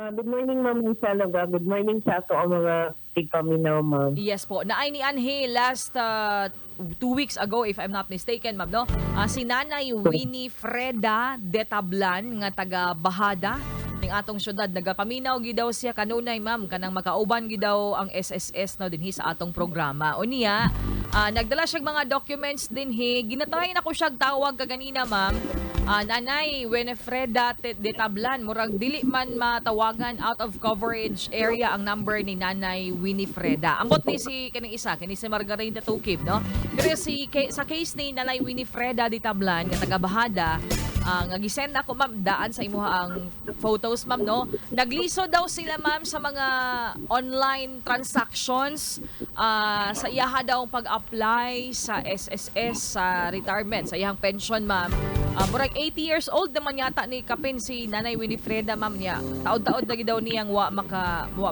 Good morning, Ma'am Isalaga. Good morning sa ato ang mga tigpaminaw, Ma'am. Yes po. Naay ni Anhe last 2 weeks ago, if I'm not mistaken, ma'am, no? Si Nanay Winnie Freda Detablan, nga taga Bahada, ning atong syudad. Nagapaminaw gidaw siya kanunay, ma'am, kanang makauban gidaw ang SSS no dinhi sa atong programa. O niya, nagdala siya mga documents dinhi. Ginatry na ko siya tawag kaganina, ma'am. Nanay Winifreda Detablan, murag dili man matawagan, out of coverage area ang number ni Nanay Winifreda. Ambot ni si kaning isa, kini si Margarita Tukib, no? Pero sa case ni Nanay Winifreda Detablan nga taga Bahada, nga gisend ako, ma'am, daan sa imuha ang photos, ma'am, no? Nagliso daw sila, ma'am, sa mga online transactions, sa iyaha daw pag-apply sa SSS, sa retirement, sa iyang pension, ma'am. Murag 80 years old naman yata ni Kapin si Nanay Winifreda, ma'am, niya. Taod-taod lagi daw niyang wa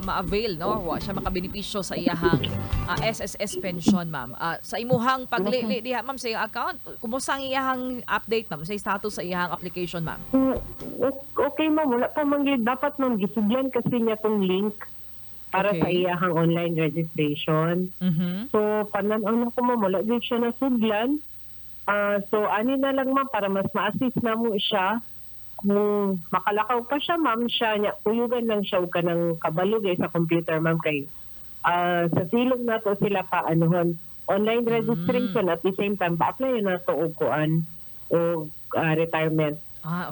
ma-avail, no? Wa siya makabenepisyo sa iyahang SSS pension, ma'am. Sa imuhang paglili diha, ma'am, sa iyang account, kumusta ang iyahang update, ma'am, sa status sa iyahang application, ma'am? Okay, Ma'am. Wala pa manggid. Dapat, Ma'am, gisugyan kasi niya tong link para sa iyahang online registration. So, pananaw na ko, Ma'am, wala din siya nasuglan. So, ani na lang, Ma'am, para mas ma-assist na mo siya. Kung makalakaw pa siya, Ma'am, siya niya, uyugan lang siya ka ng kabalugay sa computer, Ma'am, kay sa silong na to sila pa, online registration at the same time, pa-apply na to o kuan o retirement.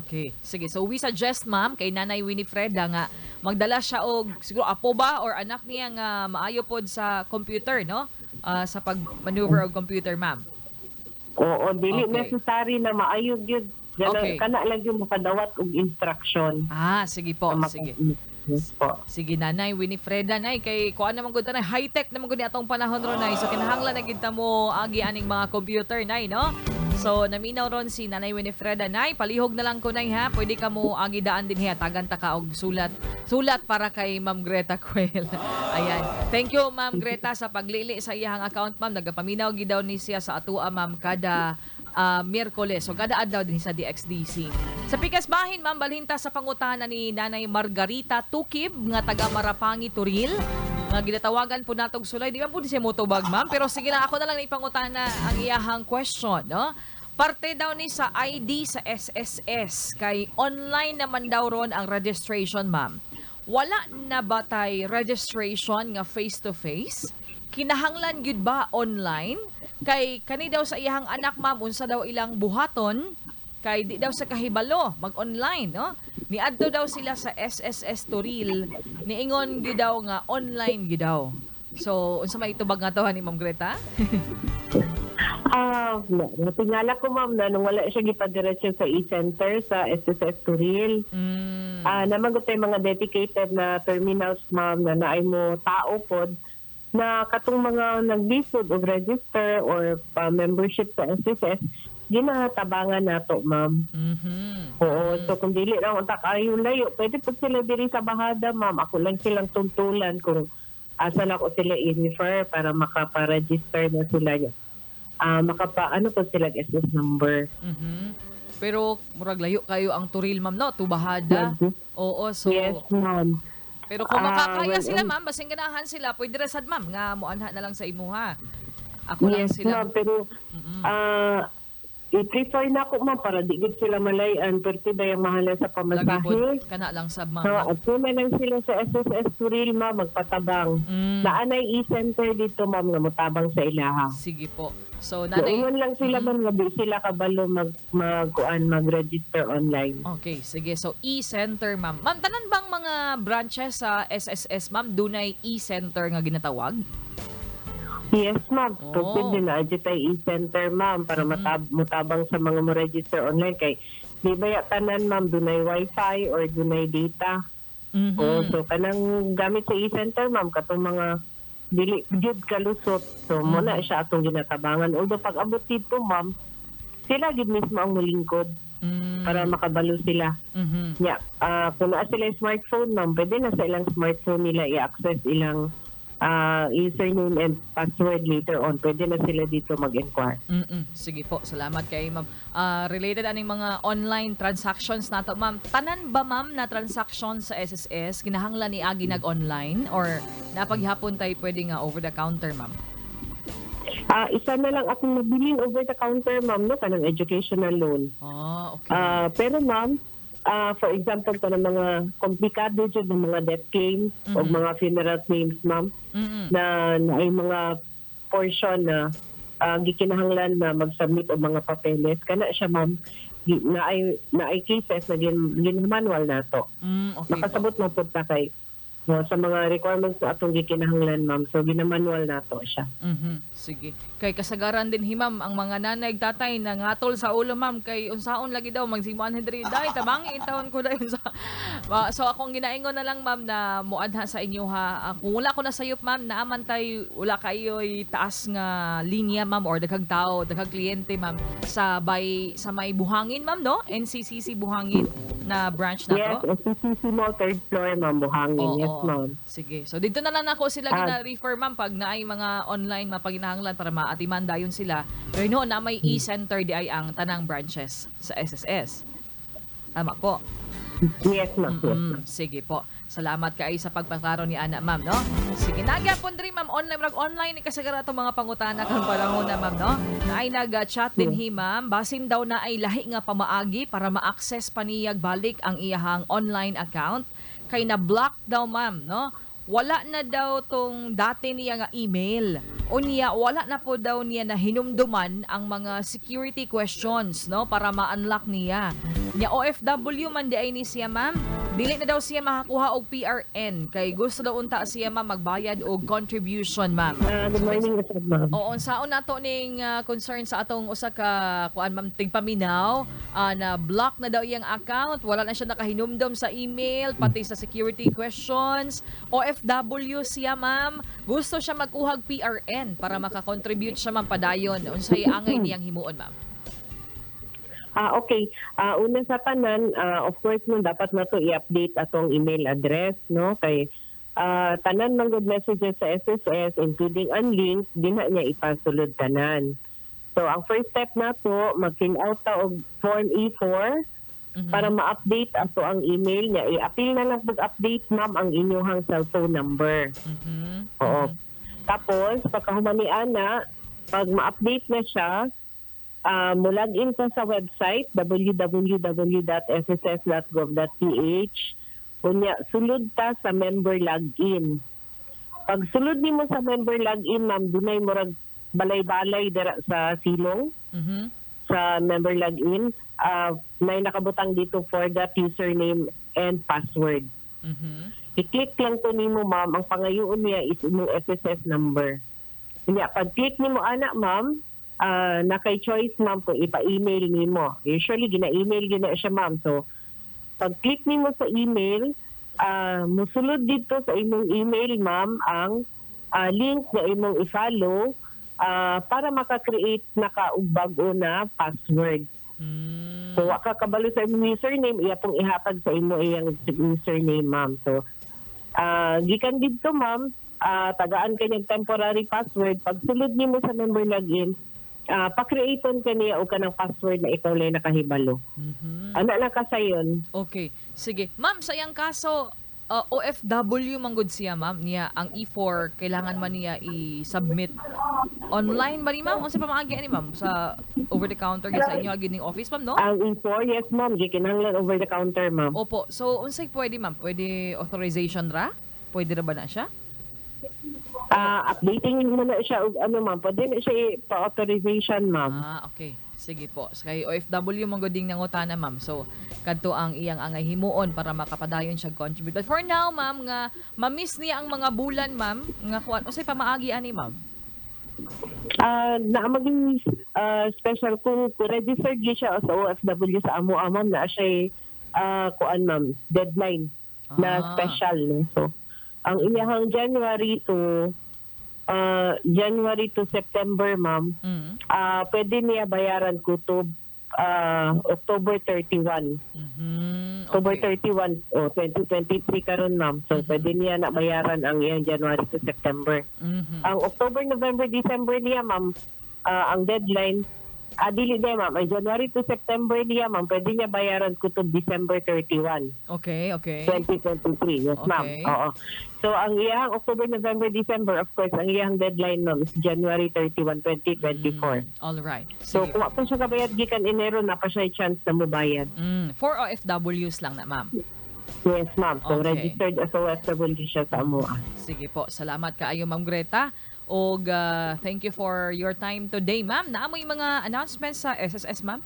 Okay. Sige. So, we suggest, ma'am, kay Nanay Winifreda nga magdala siya og siguro apo ba or anak niya nga maayo pod sa computer, no? Sa pag-maneuver og computer, ma'am. Oo, dili Okay. necessary na maayog yun. Okay. Kana lang yung makadawat og instruction. Sige po. Sige. Yes po. Sige, Nanay Winifreda, nay, kay kuan naman gud nay, high-tech naman gud ni atong panahon ron, nay. So kinahanglan na gid ta mo agi aning mga computer, nay, no? So naminaw ron si Nanay Winifreda, nay, palihog na lang ko, nay, ha. Pwede ka mo agi daan din hiya, tagan ta ka og sulat para kay Ma'am Greta Cuel. Ayan. Thank you, Ma'am Greta, sa paglili sa iyang account, ma'am. Nagapaminaw gid daw ni siya sa atua, ma'am, kada Miyerkules. So, kada adlaw din sa DXDC. Sa pikas bahin, ma'am, balhinta sa pangutana ni Nanay Margarita Tukib, nga taga Marapangi, Turil. Nga ginatawagan po natong sulay. Di ba po siya motobag, ma'am? Pero sige na, ako na lang ipangutana ang iyahang question, no? Parte daw ni sa ID sa SSS. Kay online naman daw ron ang registration, ma'am. Wala na ba tay registration nga face-to-face? Kinahanglan gyud ba online? Kay kani daw sa iyang anak, ma'am, unsa daw ilang buhaton, kay di daw sa kahibalo mag-online, no? Niadto daw sila sa SSS Turil, niingon gyud daw nga online gyud daw. So, unsa may itubag nga to ni Ma'am Greta? Natingala ko, Ma'am, na nung wala siya gipadiretso sa e-center sa SSS Turil. Naman ko tayo mga dedicated na terminals, Ma'am, na naay mo tao pod na katong mga nag-lisod o register or membership sa SSS, ginatabangan nato, Ma'am. Oo, so kung dili lang untak ayo layo, pwede po sila diri sa Bahada, Ma'am. Ako lang silang tuntulan kung asa lang ko sila i-refer para makapa-register na sila niya. Ano po sila SS number. Pero murag layo kayo ang Turil, ma'am, no? To Bahada. Oo, so Yes, Ma'am. pero kung makakaya sila, ma'am, basing ganahan sila, pwede resad, ma'am, nga muanha na lang sa imuha. Ako lang Yes, sila. Ma'am, pero i-prefer na ako, Ma'am, para di gid sila malayan, pero ba yung mahala sa Lagi pamasahe. po, kana lang sab, ma'am. So, at na lang sila sa SSS Turil, Ma'am, magpatabang. Naanay e-center dito, Ma'am, na mutabang sa ilaha. Sige po. So, So, nanay, ingon lang sila, Ma'am, nga di sila kabalo mag-register online. okay, sige. So, e-center, ma'am. Ma'am, tanan bang mga branches sa SSS, ma'am, dunay e-center nga ginatawag? Yes, Ma'am. Oh. Pwede na tayo e-center, Ma'am, para mutabang sa mga mo-register online. Kay di ba tanan, Ma'am, dunay wifi or dunay data. So, kanang gamit sa e-center, Ma'am, katong mga dili gyud kalusot. So, muna siya atong ginatabangan. Although pag abot dito, Ma'am, sila gid mismo ang mulingkod para makabalo sila. Kung naa sila yung smartphone, Ma'am, pwede na sa ilang smartphone nila i-access ilang username and password later on. Pwede na sila dito mag-inquire. Sige po, salamat kay ma'am. Related aning mga online transactions nato, ma'am. Tanan ba ma'am na transaction sa SSS kinahanglan ni agi nag-online or napaghapon tayo pwede nga over the counter, ma'am? Isa na lang akong nabiling over the counter, ma'am, no, kanang educational loan. Okay. Pero ma'am, for example, ka ng mga komplikado dyan ng mga death claims o mga funeral claims, ma'am, na ay mga portion na gikinahanglan na mag-submit o mga papeles. Kana siya, ma'am, na ay cases na ginmanual na to. Okay Nakasabot mo po kay sa mga requirements na atong gikinahanglan, ma'am. So, ginamanual na to siya. Sige. Kay kasagaran din himam ang mga nanay tatay na ngatol sa ulo, ma'am, kay unsaon lagi daw magsimuan hidri day tabangi intawon ko dayon sa so akong ginaingon na lang, ma'am, na muadha sa inyo ha. Kung wala ko na sayop, ma'am, naaman tay wala kayo taas nga linya, ma'am, or daghang tao, daghang kliyente, ma'am, sa may Buhangin, ma'am, no? NCCC Buhangin na branch na Yes, to. SCCC mo, third floor, ma'am, Buhangin. Yes, ma'am. Sige. So dito na lang ako sila gina-refer, ma'am, pag naay mga online mapaginahanglan para maatiman dayon sila. Pero no, na may e-center di ay ang tanang branches sa SSS. Tama po. Yes, ma'am. Yes, ma'am. Sige po. Salamat kaay sa pagpaklaro ni Ana, ma'am, no? Sige, nagyapon diri, ma'am, online ni kasagara itong mga pangutana kang panahon na, ma'am, no? Na ay nag-chat din ma'am, basin daw na ay lahi nga pamaagi para ma-access paniyag balik ang iyahang online account. Kay na-block daw, ma'am, no? Wala na daw tong dati niya nga email. O niya, wala na po daw niya na hinumduman ang mga security questions, no? Para ma-unlock niya. Niya OFW man di ay ni siya, ma'am. Dili na daw siya makakuha og PRN. Kay gusto daw unta siya, ma'am, magbayad og contribution, ma'am. Good morning, ma'am. Oo, saon nato ning concern sa atong usa ka kuan, ma'am, tigpaminaw na block na daw iyang account, wala na siya nakahinumdom sa email, pati sa security questions. OFW siya, ma'am. Gusto siya magkuhag PRN para makakontribute siya, ma'am, padayon. Unsay angay niyang himuon, ma'am? Okay. Una sa tanan, of course, no, dapat na to i-update atong email address, no? Kay tanan ng good messages sa SSS, including unlinked, din na niya ipasulod tanan. So, ang first step na to, mag-fill out ta og Form E4 para ma-update ato ang email niya. I-appeal na lang pag-update, ma'am, ang inyong cellphone number. Oo. Tapos, pagkahumanian na, pag ma-update na siya, mo-login ka sa website www.sss.gov.ph. Unya, sulod ta sa member login. Pag sulod nimo sa member login, ma'am, dunay murag balay-balay dira sa silong sa member login. May nakabutang dito forgot username and password. I-click lang to nimo, ma'am. Ang pangayoon niya is imong SSS number. Unya, pag click nimo ana, ma'am, nakay-choice, ma'am, kung ipa-email nimo. Usually, gina-email gina siya, ma'am. So, pag-click nimo sa email, musulod dito sa imong email, ma'am, ang link na imong i-follow para maka-create naka-bago na password. So, waka kabalo sa imong username, iya pong ihatag sa imo iyang username, ma'am. So, gikan dito, ma'am, tagaan kanyang temporary password. Pag sulod nimo sa member login, pa-creaton ka niya o ka ng password na ikaw lang nakahibalo. Ano na ka sayon? Okay. Sige. Ma'am, sa iyang kaso, OFW manggod siya, ma'am. Niya, ang E4, kailangan man niya i-submit online ba ni ma'am? O sa pamaagi ni ma'am? Sa over-the-counter sa inyo agining office, ma'am, no? Ang E4, yes, ma'am. Gikinanglan over the counter, ma'am. Opo. So, unsay pwede, ma'am? Pwede authorization ra? Pwede ra ba na siya? Updating mo na siya, ano, ma'am. Pwede na siya pa-authorization, ma'am. Okay. Sige po. Kay OFW mong goding nangutana, ma'am. So, kadto ang iyang angay himuon para makapadayon siya contribute. But for now, ma'am, nga ma-miss niya ang mga bulan, ma'am, nga kuan unsay pamaagi ani, ma'am? Na maging special kung registered siya sa OFW sa amo, ma'am, na siya kuan, ma'am, deadline na special, no? So, ang iyahang January to September, ma'am, pwede niya bayaran kutob October 31. October Okay. 31 o 2023 karon ma'am. So pwede niya na bayaran ang iyang January to September. Ang October, November, December niya ma'am, ang deadline dili na ma'am, ay January to September niya ma'am, pwede niya bayaran ko to December 31. Okay, okay. 2023. Yes, ma'am. Okay. Oo. So, ang iyang October, November, December, of course, ang iyang deadline, ma'am, is January 31, 2024. All right. So, Sige. kung ako siya kabayad gikan Enero, na pa siya chance na mubayad. For OFWs lang na, ma'am. Yes, ma'am. So, Okay. registered as OFW siya sa AMOA. Sige po. Salamat kaayo, Ma'am Greta. Og thank you for your time today, ma'am. Naamo yung mga announcements sa SSS, ma'am?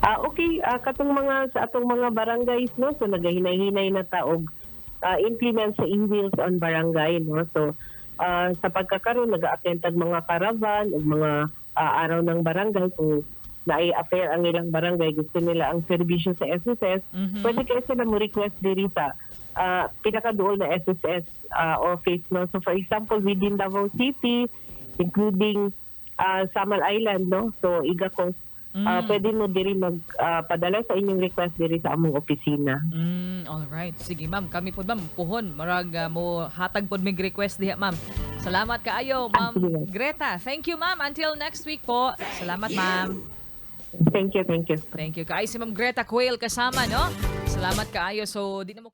Okay, katong mga sa atong mga barangays, no, so nagahinay-hinay na taog implement sa e-wheels on barangay, no. So sa pagkakaroon nag-attend tag mga caravan ug mga araw ng barangay kung naay-affair ang ilang barangay, gusto nila ang serbisyo sa SSS, pwede kayo sila mo request diri sa pinakaduol na SSS office, no. So for example, within Davao City, including Samal Island, no. So Igacos, pwede mo diri magpadala sa inyong request diri sa among opisina. All right. Sige, ma'am. Kami po, ma'am, puhon. Marag mo hatag po mig request diha, ma'am. Salamat kaayo, Ma'am Sige. Greta. Thank you, ma'am. Until next week po. Salamat, ma'am. Thank you, thank you. Thank you. Kaayo si Ma'am Greta Quail kasama, no? Salamat kaayo. So, di na mo